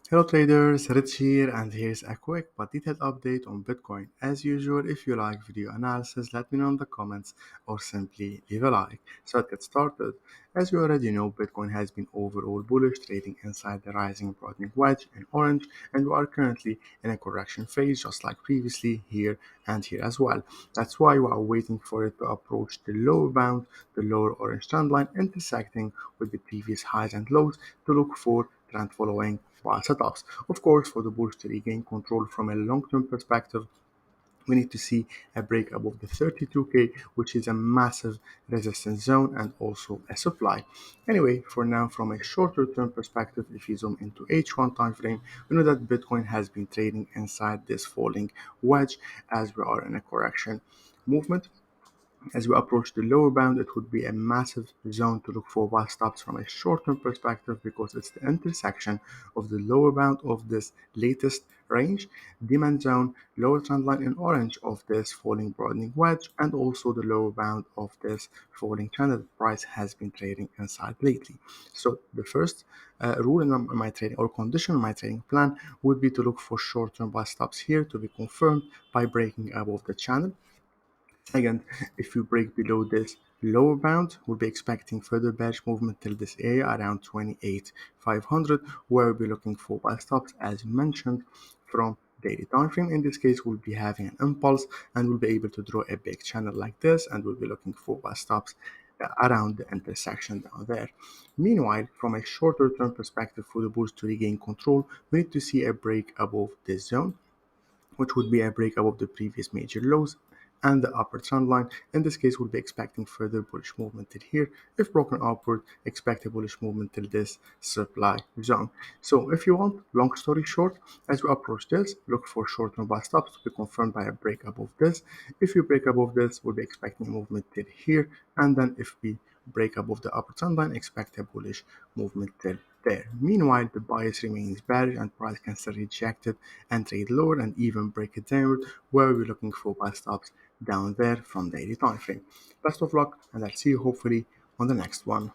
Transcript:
Hello traders, Rich here, and here's a quick but detailed update on Bitcoin. As usual, if you like video analysis, let me know in the comments or simply leave a like. So let's get started. As you already know, Bitcoin has been overall bullish, trading inside the rising broadening wedge in orange, and we are currently in a correction phase just like previously here and here as well. That's why we are waiting for it to approach the lower bound, the lower orange trend line intersecting with the previous highs and lows to look for trend following while setups. Of course, for the bulls to regain control from a long-term perspective, we need to see a break above the 32k, which is a massive resistance zone and also a supply. Anyway, for now, from a shorter term perspective, if you zoom into H1 time frame, we know that Bitcoin has been trading inside this falling wedge as we are in a correction movement. As we approach the lower bound, it would be a massive zone to look for while stops from a short-term perspective because it's the intersection of the lower bound of this latest range, demand zone, lower trend line in orange of this falling broadening wedge, and also the lower bound of this falling trend that the price has been trading inside lately. So the first rule in my trading or condition in my trading plan would be to look for short-term buy stops here to be confirmed by breaking above the channel. Again, if you break below this lower bound, we'll be expecting further bearish movement till this area around 28,500, where we'll be looking for buy stops as mentioned from daily time frame. In this case, we'll be having an impulse and we'll be able to draw a big channel like this, and we'll be looking for buy stops around the intersection down there. Meanwhile, from a shorter term perspective, for the bulls to regain control, we need to see a break above this zone, which would be a break above the previous major lows and the upper trend line. In this case, we'll be expecting further bullish movement till here. If broken upward, expect a bullish movement till this supply zone. So if you want, long story short, as we approach this, look for short-term buy stops to be confirmed by a break above this. If you break above this, we'll be expecting a movement till here, and then if we break above the upper trend line, expect a bullish movement till there. Meanwhile, the bias remains bearish and price can still reject it and trade lower and even break it downward, where we're looking for buy stops down there from daily time frame. Best of luck, and I'll see you hopefully on the next one.